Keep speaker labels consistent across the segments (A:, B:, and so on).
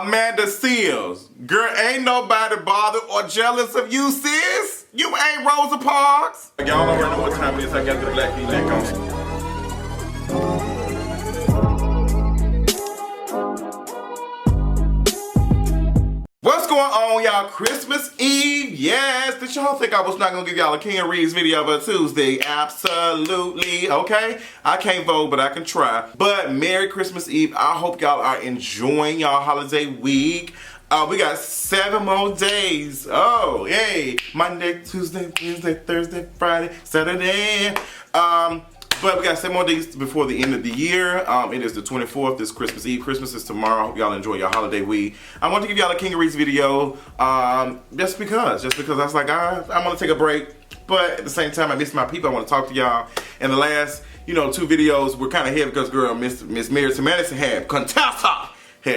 A: Amanda Seals. Girl, ain't nobody bothered or jealous of you, sis. You ain't Rosa Parks. Y'all already know what time it is. I got the black V-neck on. What's going on, y'all? Christmas Eve, yes. Did y'all think I was not gonna give y'all a King of Reeds video of a Tuesday? Absolutely, okay? I can't vote, but I can try. But Merry Christmas Eve. I hope y'all are enjoying y'all holiday week. We got 7 more days. Oh, yay. Monday, Tuesday, Wednesday, Thursday, Friday, Saturday. But we got 7 more days before the end of the year. It is the 24th, this Christmas Eve. Christmas is tomorrow. Hope y'all enjoy your holiday week. I want to give y'all a King of Reeds video just because I was like, I want to take a break. But at the same time, I miss my people. I want to talk to y'all. And the last, 2 videos were kind of heavy because, girl, Miss Married to Medicine had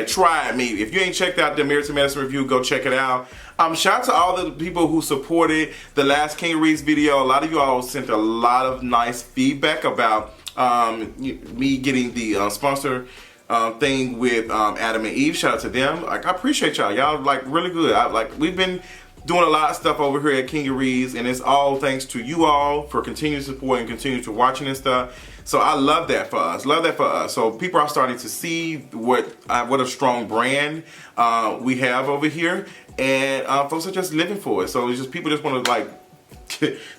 A: tried me. If you ain't checked out the Married to Medicine review, go check it out. Shout out to all the people who supported the last King of Reeds video. A lot of you all sent a lot of nice feedback about me getting the sponsor thing with Adam and Eve. Shout out to them. I appreciate y'all. Y'all really good. We've been doing a lot of stuff over here at King of Reeds, and it's all thanks to you all for continued support and continue to watching and stuff. So I love that for us. So people are starting to see what a strong brand we have over here, and folks are just living for it. So it's just people just want to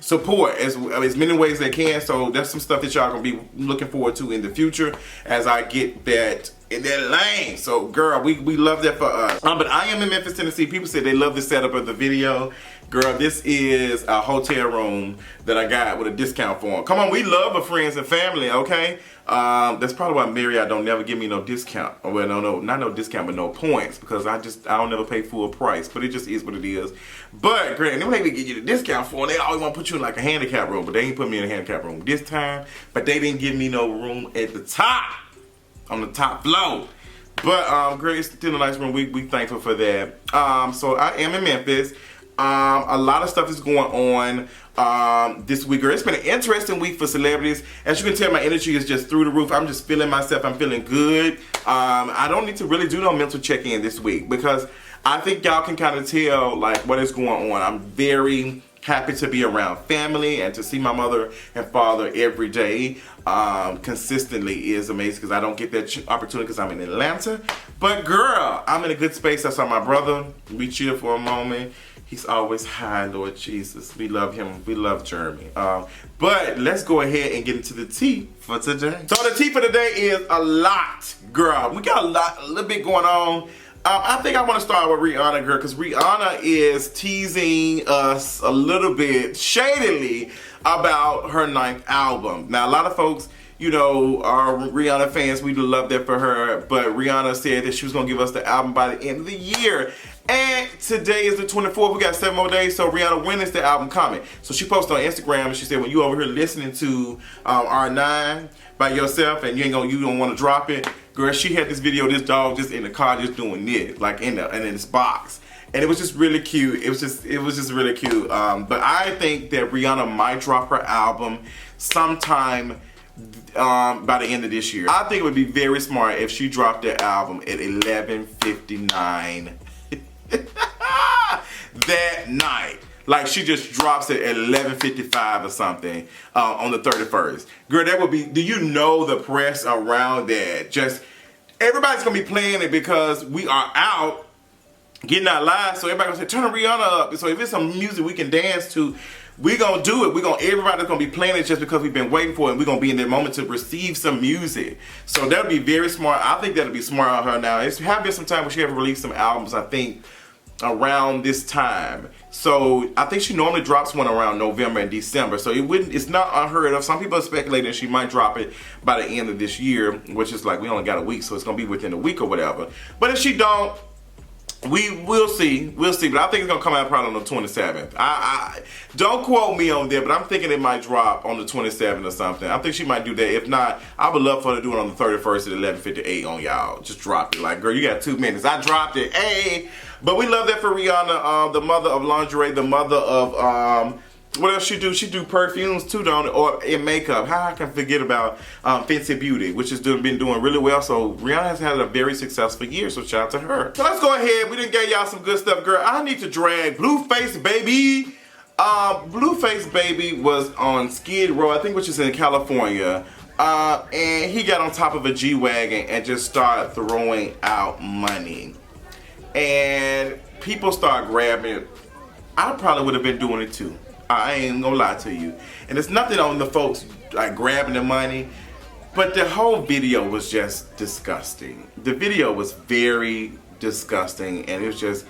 A: support as many ways they can. So that's some stuff that y'all gonna be looking forward to in the future as I get that in that lane. So girl, we love that for us. But I am in Memphis, Tennessee. People said they love the setup of the video. Girl, this is a hotel room that I got with a discount for them. Come on, we love our friends and family, okay? That's probably why Marriott don't never give me no discount. Well, no, not no discount, but no points, because I don't never pay full price. But it just is what it is. But girl, they don't give you the discount for it. They always want to put you in like a handicap room, but they ain't put me in a handicap room this time. But they didn't give me no room at the top, on the top floor. But girl, it's still a nice room. We thankful for that. So I am in Memphis. A lot of stuff is going on this week. It's been an interesting week for celebrities. As you can tell, my energy is just through the roof. I'm just feeling myself. I'm feeling good. I don't need to really do no mental check-in this week because I think y'all can kind of tell what is going on. I'm very happy to be around family and to see my mother and father every day consistently is amazing because I don't get that opportunity because I'm in Atlanta. But girl, I'm in a good space. I saw my brother. We chill for a moment. He's always high, Lord Jesus. We love him. We love Jeremy. But let's go ahead and get into the tea for today. So the tea for today is a lot, girl. We got a little bit going on. I think I want to start with Rihanna, girl, because Rihanna is teasing us a little bit shadily about her 9th album. Now, a lot of folks, are Rihanna fans. We love that for her. But Rihanna said that she was going to give us the album by the end of the year. And today is the 24th. We got 7 more days. So Rihanna, when is the album coming? So she posted on Instagram and she said, when you over here listening to R9 by yourself and you don't want to drop it, girl, she had this video, this dog just in the car just doing this, in this box. And it was just really cute. It was just really cute. But I think that Rihanna might drop her album sometime by the end of this year. I think it would be very smart if she dropped the album at 11:59 that night. She just drops it at 11:55 or something on the 31st. Girl, that would be, do you know the press around that? Just, everybody's gonna be playing it because we are out getting out live, so everybody's gonna say, turn Rihanna up. So if it's some music we can dance to, we gonna do it. Everybody's gonna be playing it just because we've been waiting for it, and we're gonna be in that moment to receive some music. So that would be very smart. I think that'll be smart on her now. It's have been some time when she haven't released some albums, I think, around this time. So I think she normally drops one around November and December. So it's not unheard of. Some people are speculating she might drop it by the end of this year, which is we only got a week, so it's gonna be within a week or whatever. But if she don't, we'll see. But I think it's gonna come out probably on the 27th. I don't quote me on that, but I'm thinking it might drop on the 27th or something. I think she might do that. If not, I would love for her to do it on the 31st at 11:58 on y'all. Just drop it. Girl, you got 2 minutes. I dropped it. Hey. But we love that for Rihanna, the mother of lingerie, the mother of What else she do? She do perfumes too, don't it? Or in makeup. How I can forget about Fenty Beauty, which has been doing really well. So Rihanna has had a very successful year, so shout out to her. So let's go ahead. We didn't get y'all some good stuff, girl. I need to drag Blueface Baby. Blueface Baby was on Skid Row, I think, which is in California. And he got on top of a G-Wagon and just started throwing out money. And people start grabbing it. I probably would have been doing it too. I ain't gonna lie to you. And it's nothing on the folks like grabbing the money, but the whole video was just disgusting. The video was very disgusting, and it was just,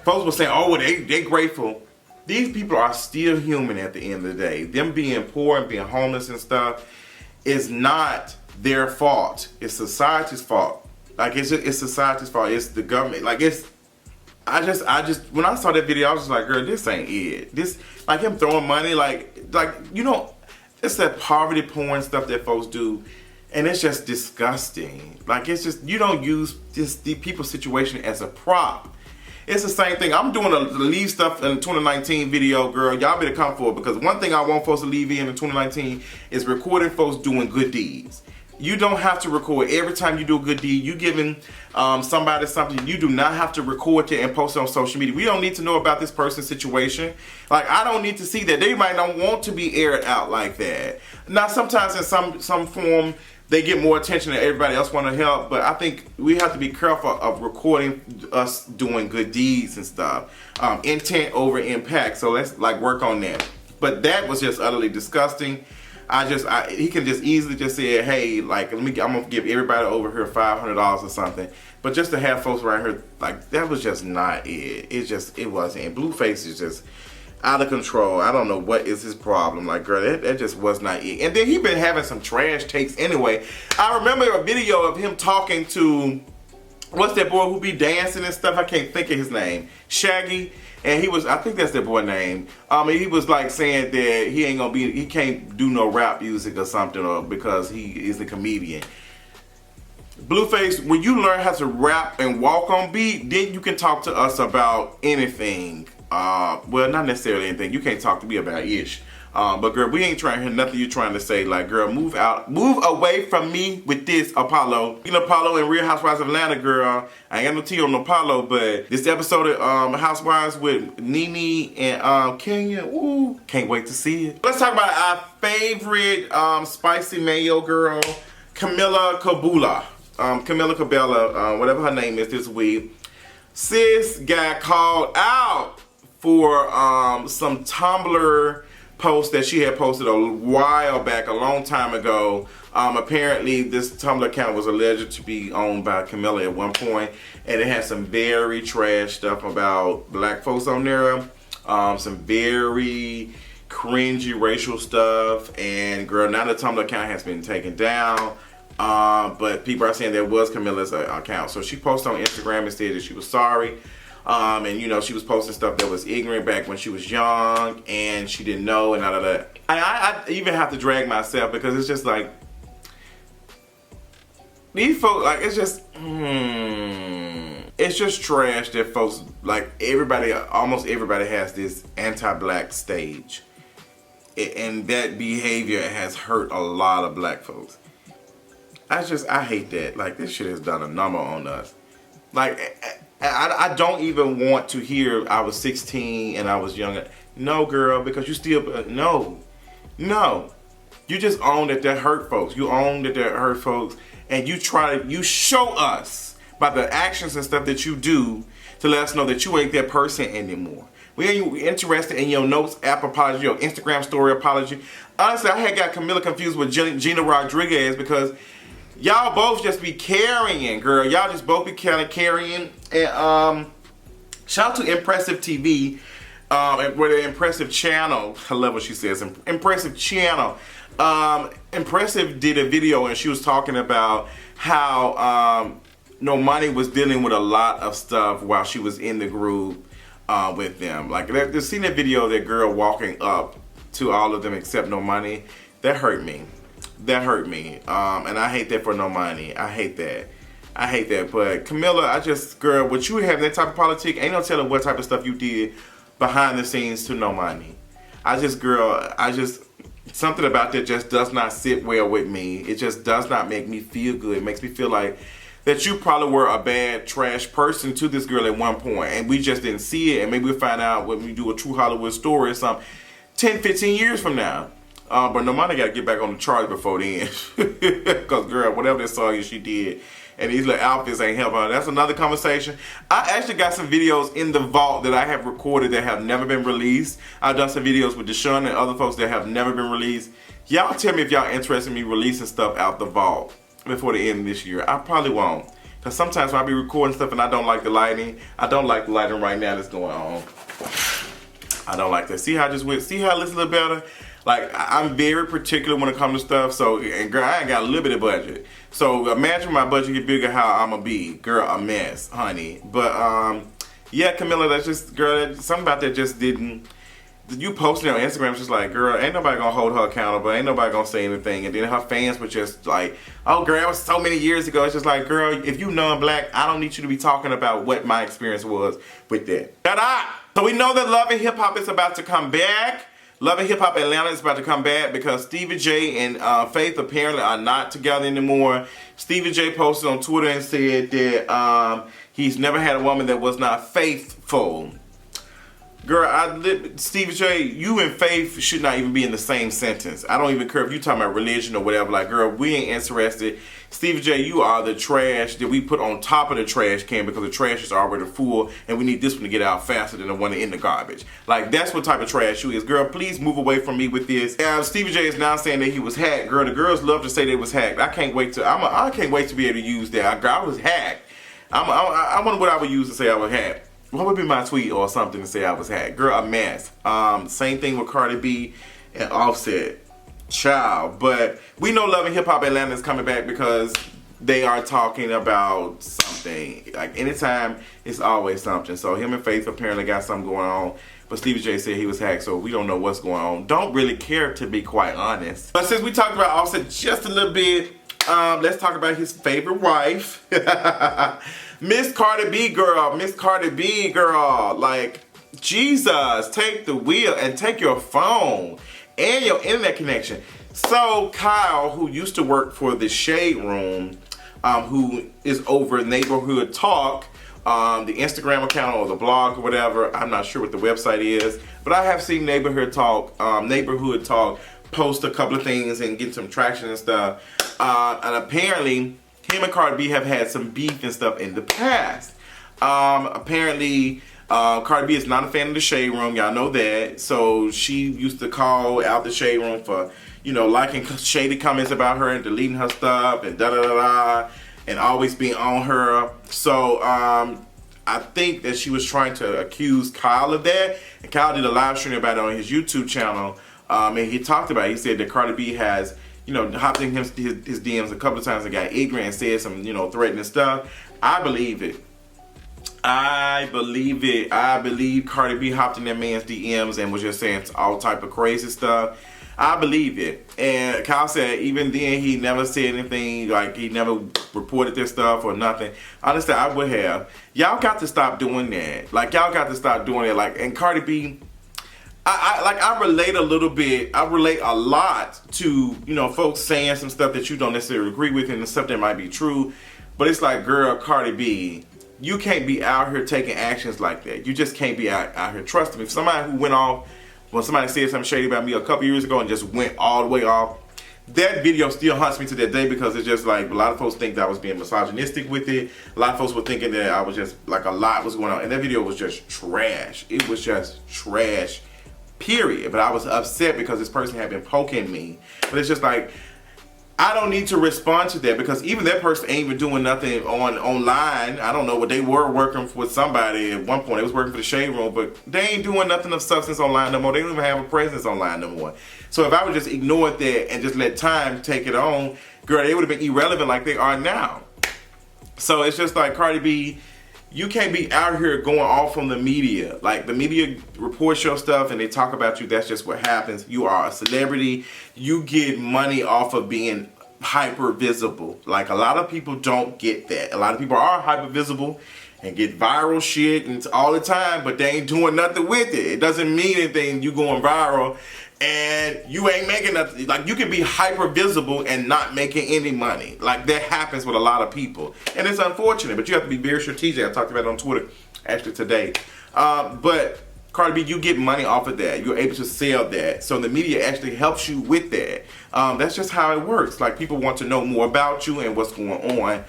A: folks were saying, oh, they grateful. These people are still human at the end of the day. Them being poor and being homeless and stuff is not their fault. It's society's fault. Like, it's society's fault. It's the government. Like, I just, when I saw that video, I was just like, girl, this ain't it. This, like him throwing money, like, you know, it's that poverty porn stuff that folks do, and it's just disgusting. Like, it's just, you don't use the people's situation as a prop. It's the same thing. I'm doing the leave stuff in the 2019 video, girl. Y'all better come for it, because one thing I want folks to leave in 2019 is recording folks doing good deeds. You don't have to record every time you do a good deed. You giving somebody something. You do not have to record it and post it on social media. We don't need to know about this person's situation. Like, I don't need to see that. They might not want to be aired out like that. Now, sometimes in some form, they get more attention than everybody else want to help. But I think we have to be careful of recording us doing good deeds and stuff. Intent over impact. So let's like work on that. But that was just utterly disgusting. He can just easily just say, hey, like, I'm gonna give everybody over here $500 or something. But just to have folks right here, like, that was just not it. It wasn't. And Blueface is just out of control. I don't know what is his problem. Like, girl, that just was not it. And then he been having some trash takes anyway. I remember a video of him talking to, what's that boy who be dancing and stuff? I can't think of his name. Shaggy. And he was, I think that's that boy name. He was like saying that he can't do no rap music or something, or because he is a comedian. Blueface, when you learn how to rap and walk on beat, then you can talk to us about anything. Well, not necessarily anything. You can't talk to me about ish. But girl, we ain't trying to hear nothing you're trying to say. Like, girl, move away from me with this, Apollo. You know, Apollo and Real Housewives of Atlanta, girl. I ain't got no tea on Apollo, but this episode of Housewives with Nene and Kenya, ooh, can't wait to see it. Let's talk about our favorite spicy mayo girl, Camila Cabello. Camila Cabello, whatever her name is this week. Sis got called out for some Tumblr post that she had posted a while back, a long time ago. Apparently this Tumblr account was alleged to be owned by Camila at one point, and it had some very trash stuff about black folks on there, some very cringy racial stuff. And girl, now the Tumblr account has been taken down, but people are saying that was Camila's account. So she posted on Instagram and said that she was sorry. And you know, she was posting stuff that was ignorant back when she was young, and she didn't know, and all of that. I even have to drag myself, because it's just like, these folks, like, it's just trash that folks, like, almost everybody has this anti-black stage, and that behavior has hurt a lot of black folks. I hate that. Like, this shit has done a number on us. Like, I don't even want to hear I was 16 and I was younger. No, girl, because you still, no. You just own that hurt folks. You own that hurt folks, and you show us by the actions and stuff that you do to let us know that you ain't that person anymore. We ain't interested in your notes app apology, your Instagram story apology. Honestly, I had got Camila confused with Gina Rodriguez, because y'all both just be carrying, girl. Y'all just both be carrying. And shout out to Impressive TV, with the Impressive channel. I love what she says. Impressive channel. Impressive did a video, and she was talking about how Normani was dealing with a lot of stuff while she was in the group with them. Like, they've seen that video of that girl walking up to all of them except Normani. That hurt me. That hurt me. And I hate that for Normani. I hate that. But Camila, girl, what you have, that type of politic, ain't no telling what type of stuff you did behind the scenes to Normani. something about that just does not sit well with me. It just does not make me feel good. It makes me feel like that you probably were a bad, trash person to this girl at one point, and we just didn't see it, and maybe we'll find out when we do a True Hollywood story or something 10, 15 years from now. But no matter, got to get back on the charts before then. Because, girl, whatever that song is she did, and these little outfits ain't helping her. That's another conversation. I actually got some videos in the vault that I have recorded that have never been released. I've done some videos with Deshaun and other folks that have never been released. Y'all tell me if y'all interested in me releasing stuff out the vault before the end of this year. I probably won't. Because sometimes when I be recording stuff and I don't like the lighting, I don't like the lighting right now that's going on. I don't like that. See how I just went? See how it looks a little better? Like, I'm very particular when it comes to stuff. So, and girl, I ain't got a little bit of budget. So imagine my budget get bigger, how I'm gonna be. Girl, a mess, honey. But yeah, Camila, that's just, girl, something about that just didn't. You posting on Instagram, it's just like, girl, ain't nobody gonna hold her accountable. Ain't nobody gonna say anything. And then her fans were just like, oh, girl, that was so many years ago. It's just like, girl, if you non-black, I don't need you to be talking about what my experience was with that. Ta-da! So we know that Love and Hip Hop is about to come back. Love and Hip Hop Atlanta is about to come back because Stevie J and Faith apparently are not together anymore. Stevie J posted on Twitter and said that he's never had a woman that was not faithful. Girl, Stevie J, you and Faith should not even be in the same sentence. I don't even care if you talking about religion or whatever. Like, girl, we ain't interested. Stevie J, you are the trash that we put on top of the trash can because the trash is already full and we need this one to get out faster than the one in the garbage. Like, that's what type of trash you is. Girl, please move away from me with this. Stevie J is now saying that he was hacked. Girl, the girls love to say they was hacked. I can't wait to be able to use that. Girl, I was hacked. I wonder what I would use to say I was hacked. What would be my tweet or something to say I was hacked? Girl, a mess. Same thing with Cardi B and Offset. Child. But we know Love and Hip Hop Atlanta is coming back because they are talking about something. Like, anytime, it's always something. So him and Faith apparently got something going on. But Stevie J said he was hacked, so we don't know what's going on. Don't really care, to be quite honest. But since we talked about Offset just a little bit, let's talk about his favorite wife. Miss Cardi B, girl. Miss Cardi B, girl. Like, Jesus, take the wheel and take your phone and your internet connection. So Kyle, who used to work for the Shade Room, who is over Neighborhood Talk, the Instagram account or the blog or whatever, I'm not sure what the website is, but I have seen Neighborhood Talk post a couple of things and get some traction and stuff. And apparently, him and Cardi B have had some beef and stuff in the past. Apparently, Cardi B is not a fan of the Shade Room. Y'all know that. So she used to call out the Shade Room for, you know, liking shady comments about her and deleting her stuff and da-da-da-da and always being on her. So I think that she was trying to accuse Kyle of that. And Kyle did a live stream about it on his YouTube channel. And he talked about it. He said that Cardi B has, you know, hopped in his DMs a couple of times and got ignorant and said some, you know, threatening stuff. I believe it. I believe Cardi B hopped in that man's DMs and was just saying all type of crazy stuff. I believe it. And Kyle said even then he never said anything, like he never reported this stuff or nothing. Honestly, I would have. Y'all got to stop doing that. Like, y'all got to stop doing it. Like, and Cardi B, I relate a little bit. I relate a lot to, you know, folks saying some stuff that you don't necessarily agree with and the stuff that might be true. But it's like, girl, Cardi B, you can't be out here taking actions like that. You just can't be out here. Trust me. If somebody who went off, when somebody said something shady about me a couple years ago and just went all the way off, that video still haunts me to that day because it's just like, a lot of folks think that I was being misogynistic with it. A lot of folks were thinking that I was just, like, a lot was going on. And that video was just trash. It was just trash, period. But I was upset because this person had been poking me. But it's just like, I don't need to respond to that because even that person ain't even doing nothing online. I don't know what they were working with somebody at one point. They was working for the Shade Room, but they ain't doing nothing of substance online no more. They don't even have a presence online no more. So if I would just ignore that and just let time take it on, girl, they would have been irrelevant like they are now. So it's just like, Cardi B, you can't be out here going off on the media. Like, the media reports your stuff and they talk about you. That's just what happens. You are a celebrity. You get money off of being hyper visible. Like, a lot of people don't get that. A lot of people are hyper visible and get viral shit and all the time, but they ain't doing nothing with it. It doesn't mean anything, you going viral and you ain't making nothing. Like, you can be hyper visible and not making any money. Like, that happens with a lot of people. And it's unfortunate, but you have to be very strategic. I talked about it on Twitter actually today. But Cardi B, you get money off of that. You're able to sell that. So the media actually helps you with that. That's just how it works. Like, people want to know more about you and what's going on.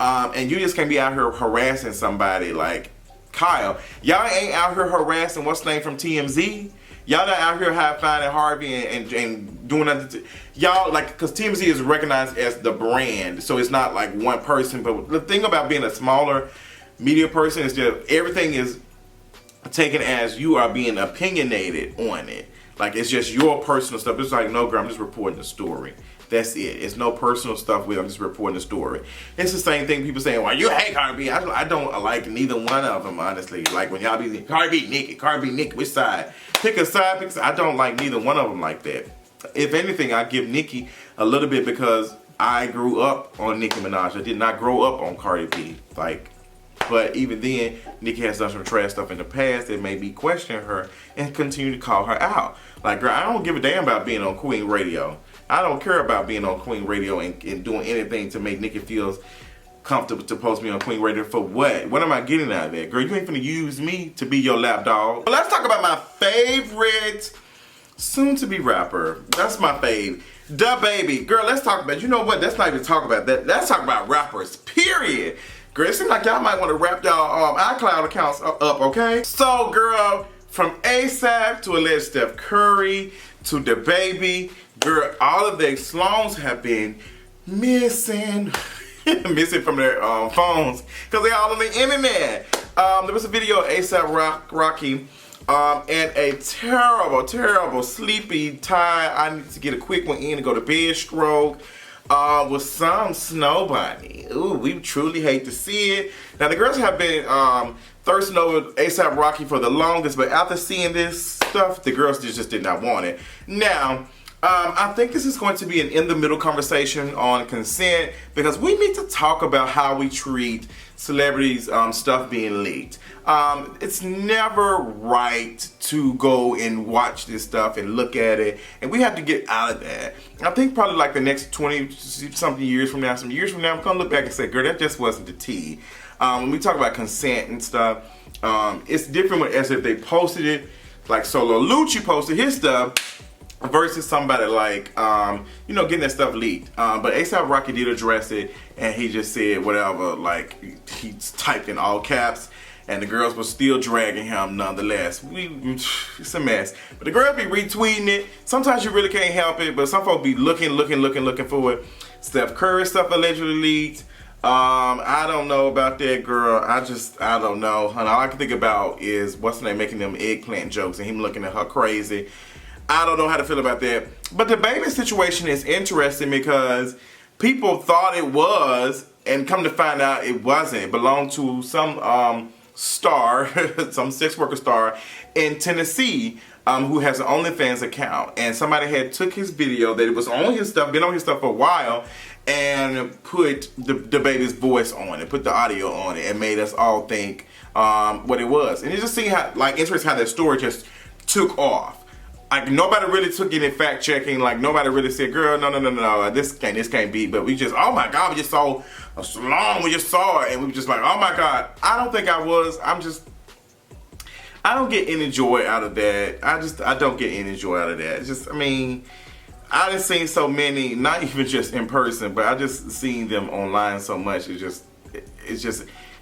A: And you just can't be out here harassing somebody like Kyle. Y'all ain't out here harassing what's the name from TMZ. Y'all not out here finding Harvey and doing nothing. Y'all, like, because TMZ is recognized as the brand. So it's not like one person. But the thing about being a smaller media person is that everything is taken as you are being opinionated on it. Like, it's just your personal stuff. It's like, no, girl, I'm just reporting the story. That's it. It's no personal stuff with it. I'm just reporting the story. It's the same thing people saying, well, you hate Cardi B. I don't like neither one of them, honestly. Like, when y'all be Cardi B, Nicki, which side? Pick a side, pick a side. I don't like neither one of them like that. If anything, I give Nicki a little bit because I grew up on Nicki Minaj. I did not grow up on Cardi B. Like, but even then, Nicki has done some trash stuff in the past that made me question her and continue to call her out. Like, girl, I don't give a damn about being on Queen Radio. I don't care about being on Queen Radio and doing anything to make Nicki feel comfortable to post me on Queen Radio for what? What am I getting out of that? Girl, you ain't finna use me to be your lap dog. But let's talk about my favorite soon-to-be rapper. That's my fave. DaBaby. Girl, let's talk about, you know what? Let's not even talk about that. Let's talk about rappers, period. Girl, it seems like y'all might want to wrap y'all iCloud accounts up, okay? So, girl, from ASAP to alleged Steph Curry to DaBaby, girl, all of their songs have been missing. Missing from their phones because they're all on the internet. There was a video of ASAP Rocky and a terrible sleepy time. I need to get a quick one in and go to bed stroke. With some snow bunny. Ooh, we truly hate to see it. Now, the girls have been thirsting over ASAP Rocky for the longest, but after seeing this stuff, the girls just did not want it. Now, I think this is going to be an in-the-middle conversation on consent because we need to talk about how we treat celebrities' stuff being leaked. It's never right to go and watch this stuff and look at it, and we have to get out of that. I think probably like the next 20-something years from now, some years from now, I'm going to look back and say, girl, that just wasn't the tea. When we talk about consent and stuff, it's different as if they posted it, like Solo Lucci posted his stuff, versus somebody like, you know, getting that stuff leaked. But ASAP Rocky did address it, and he just said whatever, like, he typed in all caps, and the girls were still dragging him nonetheless. It's a mess. But the girls be retweeting it. Sometimes you really can't help it, but some folks be looking for it. Steph Curry stuff allegedly leaked. I don't know about that, girl. I don't know. And all I can think about is, what's her name, making them eggplant jokes and him looking at her crazy. I don't know how to feel about that. But the baby situation is interesting because people thought it was, and come to find out it wasn't. It belonged to some star, some sex worker star in Tennessee, who has an OnlyFans account. And somebody had took his video that it was on his stuff, been on his stuff for a while, and put the baby's voice on it, put the audio on it, and made us all think what it was. And it just seemed how, like, interesting how that story just took off. Like, nobody really took any fact checking. Like, nobody really said, girl, no, this can't be. But we just, oh my God, we just saw a salon, we just saw it, and we were just like, oh my God. I don't think I was. I don't get any joy out of that. I don't get any joy out of that. It's just, I mean, I done seen so many, not even just in person, but I just seen them online so much. It's just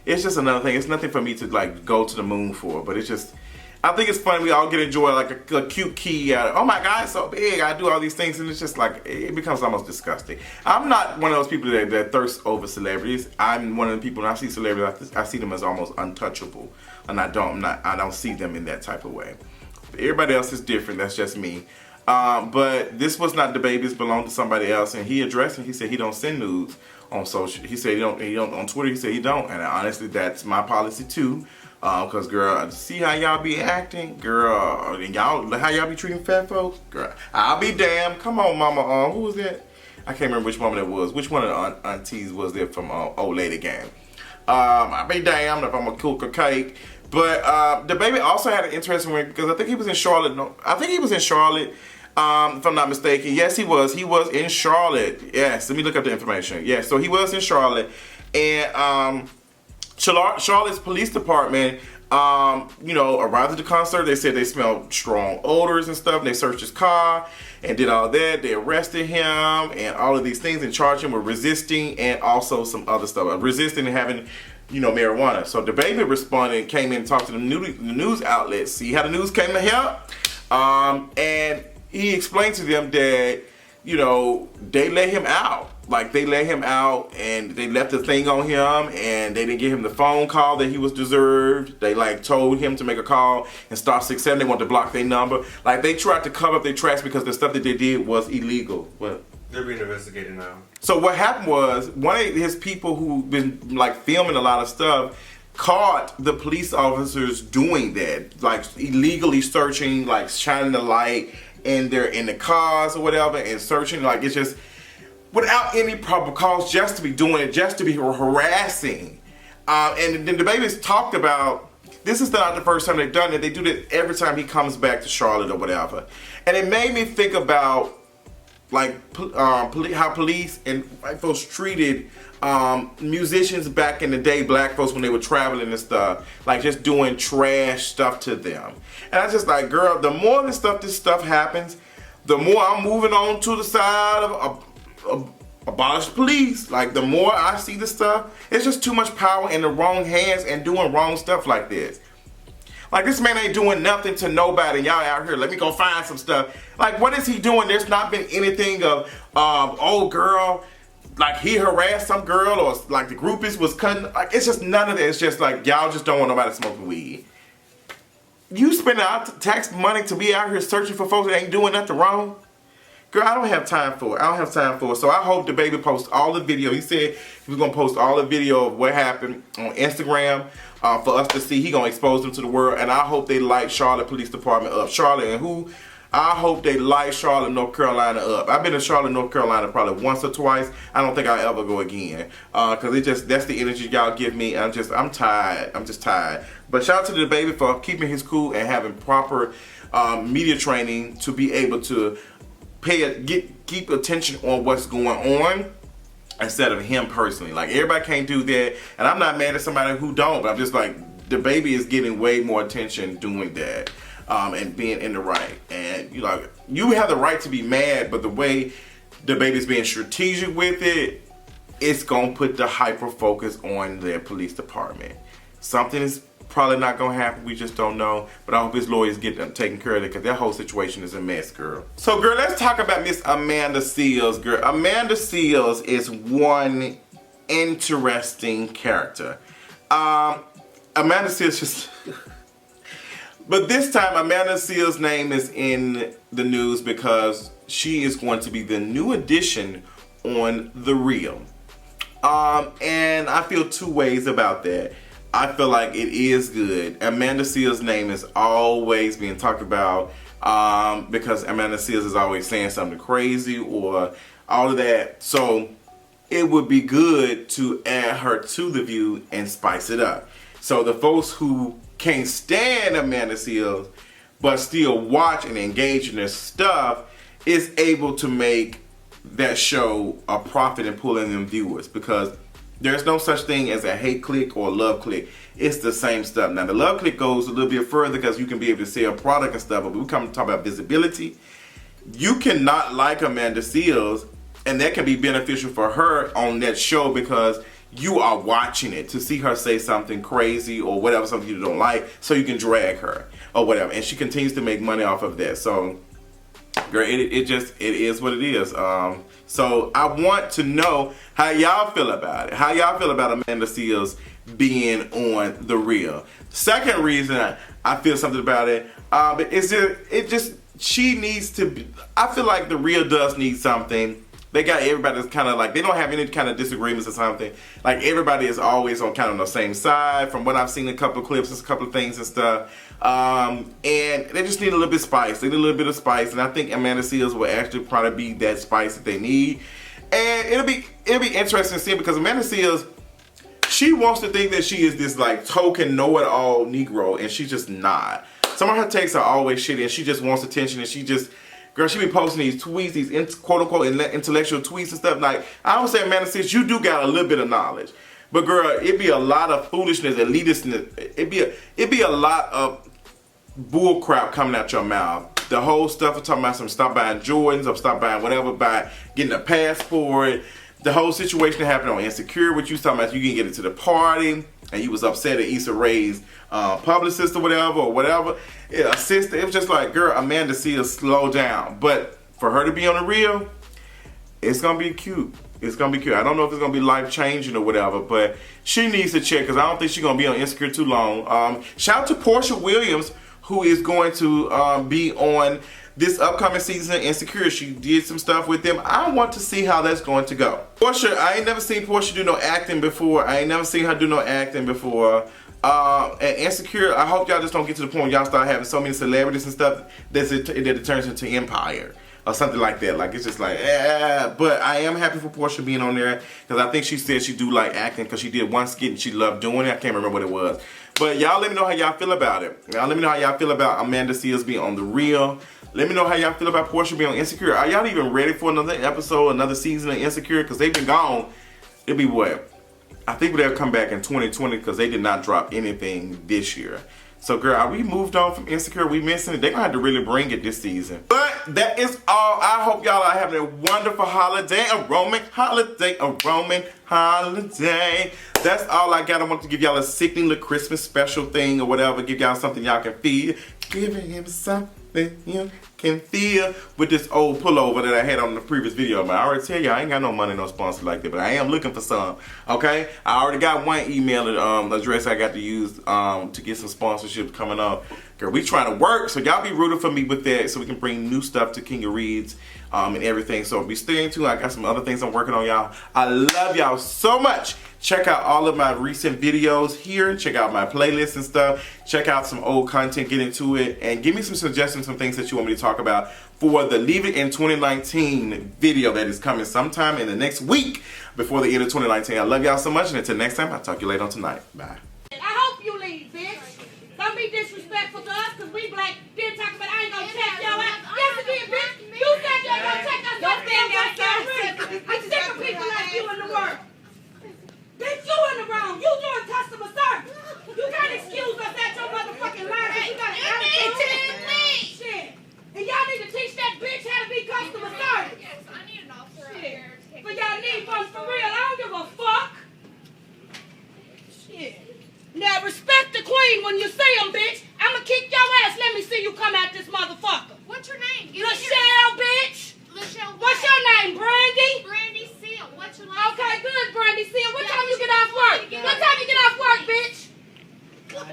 A: another thing. It's nothing for me to, like, go to the moon for, but it's just, I think it's funny. We all get enjoy like a cute key out of, oh my God, it's so big. I do all these things, and it's just like, it becomes almost disgusting. I'm not one of those people that thirst over celebrities. I'm one of the people, when I see celebrities, I see them as almost untouchable, and I don't see them in that type of way. Everybody else is different. That's just me. But this was not DaBaby's, belonged to somebody else, and he addressed it. He said he don't send nudes on social. He said he don't on Twitter. He said he don't, and honestly, that's my policy too. Cause girl, see how y'all be acting, girl, and y'all how y'all be treating fat folks, girl. I'll be damned. Come on, mama. Who was that? I can't remember which woman it was. Which one of the aunties was there from Old Lady Gang? I'd be damned if I'm gonna cook a cake. But the baby also had an interesting one because I think he was in Charlotte. No, I think he was in Charlotte, if I'm not mistaken. Yes, he was. He was in Charlotte. Yes, let me look up the information. Yes, so he was in Charlotte. And Charlotte's police department, you know, arrived at the concert. They said they smelled strong odors and stuff. They searched his car and did all that. They arrested him and all of these things and charged him with resisting and also some other stuff. Resisting and having, you know, marijuana. So the baby responded, came in and talked to the news outlets. See how the news came to help? And he explained to them that, you know, they let him out. Like, they let him out and they left the thing on him and they didn't give him the phone call that he was deserved. They, like, told him to make a call and star 67. They wanted to block their number. Like, they tried to cover up their tracks because the stuff that they did was illegal. What?
B: They're being investigated now.
A: So what happened was, one of his people who been, like, filming a lot of stuff caught the police officers doing that. Like, illegally searching, like, shining the light in the cars or whatever and searching. Like, it's just without any probable cause, just to be doing it, just to be harassing. And then the babies talked about, this is not the first time they've done it. They do that every time he comes back to Charlotte or whatever. And it made me think about, like, how police and white folks treated musicians back in the day, black folks, when they were traveling and stuff, like just doing trash stuff to them. And I was just like, girl, the more this stuff happens, the more I'm moving on to the side of abolish police. Like, the more I see this stuff, it's just too much power in the wrong hands and doing wrong stuff like this. Like, this man ain't doing nothing to nobody. Y'all out here, let me go find some stuff. Like, what is he doing? There's not been anything of, oh, girl, like, he harassed some girl, or like the groupies was cutting. Like, it's just none of that. It's just like, y'all just don't want nobody smoking weed. You spending tax money to be out here searching for folks that ain't doing nothing wrong? Girl, I don't have time for it. I don't have time for it. So I hope the baby posts all the video. He said he was going to post all the video of what happened on Instagram for us to see. He going to expose them to the world. And I hope they light Charlotte Police Department up. Charlotte and who? I hope they light Charlotte, North Carolina up. I've been to Charlotte, North Carolina probably once or twice. I don't think I'll ever go again. Because it just, that's the energy y'all give me. I'm tired. I'm just tired. But shout out to the baby for keeping his cool and having proper media training to be able to keep attention on what's going on instead of him personally. Like, everybody can't do that, and I'm not mad at somebody who don't, but I'm just like, the baby is getting way more attention doing that and being in the right. And you know, you have the right to be mad, but the way the baby's being strategic with it, it's gonna put the hyper focus on their police department. Something is probably not gonna happen, we just don't know. But I hope his lawyers get them taken care of it, because that whole situation is a mess, girl. So, girl, let's talk about Miss Amanda Seales, girl. Amanda Seales is one interesting character. Amanda Seales just... But this time, Amanda Seales' name is in the news because she is going to be the new addition on The Real. And I feel two ways about that. I feel like it is good. Amanda Seales' name is always being talked about because Amanda Seales is always saying something crazy or all of that. So it would be good to add her to The View and spice it up. So the folks who can't stand Amanda Seales but still watch and engage in their stuff is able to make that show a profit and pull in them viewers, because there's no such thing as a hate click or a love click. It's the same stuff. Now, the love click goes a little bit further because you can be able to sell product and stuff, but we come to talk about visibility. You cannot like Amanda Seales, and that can be beneficial for her on that show because you are watching it to see her say something crazy or whatever, something you don't like, so you can drag her or whatever. And she continues to make money off of that. So, girl, it is what it is. So I want to know how y'all feel about it. How y'all feel about Amanda Seales being on The Real? Second reason I feel something about it, she needs to be, I feel like The Real does need something. They got everybody that's kind of like, they don't have any kind of disagreements or something. Like, everybody is always on kind of the same side. From what I've seen, a couple of clips, a couple of things and stuff. And they just need a little bit of spice. They need a little bit of spice. And I think Amanda Seales will actually probably be that spice that they need. And it'll be interesting to see, because Amanda Seales, she wants to think that she is this like token know-it-all Negro, and she's just not. Some of her takes are always shitty, and she just wants attention, and she just, girl, she be posting these tweets, these quote-unquote intellectual tweets and stuff. Like, I would say, Amanda, sis, you do got a little bit of knowledge. But girl, it be a lot of foolishness, elitistness. It be a lot of bull crap coming out your mouth. The whole stuff of talking about some stop buying Jordans or stop buying whatever, by getting a passport. The whole situation that happened on Insecure, which you was talking about, you can get into the party, and you was upset at Issa Rae's publicist or whatever. Yeah, sister, it was just like, girl, Amanda, see her slow down. But for her to be on the real, it's gonna be cute. It's gonna be cute. I don't know if it's gonna be life changing or whatever, but she needs to check because I don't think she's gonna be on Insecure too long. Shout out to Portia Williams, who is going to be on this upcoming season of Insecure. She did some stuff with them. I want to see how that's going to go. Portia, I ain't never seen Portia do no acting before. And Insecure, I hope y'all just don't get to the point where y'all start having so many celebrities and stuff that it turns into Empire or something like that. Like, it's just like, but I am happy for Portia being on there because I think she said she do like acting because she did one skit and she loved doing it. I can't remember what it was. But y'all let me know how y'all feel about it. Y'all let me know how y'all feel about Amanda Seales being on The Real. Let me know how y'all feel about Portia being on Insecure. Are y'all even ready for another episode, another season of Insecure? Because they've been gone. It'll be what? I think they'll come back in 2020 because they did not drop anything this year. So girl, are we moved on from Insecure? We missing it? They're going to have to really bring it this season. But that is all. I hope y'all are having a wonderful holiday. A Roman holiday. That's all I got. I want to give y'all a sickening little Christmas special thing or whatever. Give y'all something y'all can feel. Giving him something you can feel with this old pullover that I had on the previous video. Man, I already tell you I ain't got no money, no sponsor like that, but I am looking for some. Okay, I already got one email address I got to use to get some sponsorships coming up. Girl, we trying to work, so y'all be rooting for me with that, so we can bring new stuff to King of Reads and everything. So be staying tuned. I got some other things I'm working on, y'all. I love y'all so much. Check out all of my recent videos here. Check out my playlists and stuff. Check out some old content, get into it, and give me some suggestions, some things that you want me to talk about for the Leave It in 2019 video that is coming sometime in the next week before the end of 2019. I love y'all so much, and until next time, I'll talk to you later on tonight. Bye.
B: I hope you leave, bitch. Don't be disrespectful to us, because we black didn't talk about I ain't gonna check your ass. Yes, it did, bitch. You said you ain't gonna check us. Don't stand outside. I'm sick of people like you in the world. Bitch, you in the wrong. You doing customer service. You can't excuse us at your motherfucking line. You got an attitude. Shit. And y'all need to teach that bitch how to be customer service.
C: Yes, I need an officer out
B: Shit.
C: there.
B: But y'all need one for real. I don't give a fuck. Shit. Now respect the queen when you see him, bitch. I'ma kick your ass. Let me see you come at this motherfucker.
C: What's your name?
B: Lachelle, bitch.
C: Lachelle.
B: What's your name, Brandy?
C: Brandy Seal. What's your last
B: Okay,
C: name?
B: good, Brandy. See, what
C: Yeah,
B: time you
C: but
B: get
C: you
B: off work?
C: need to get
B: What
C: up.
B: time you get off work, bitch?
C: Yes,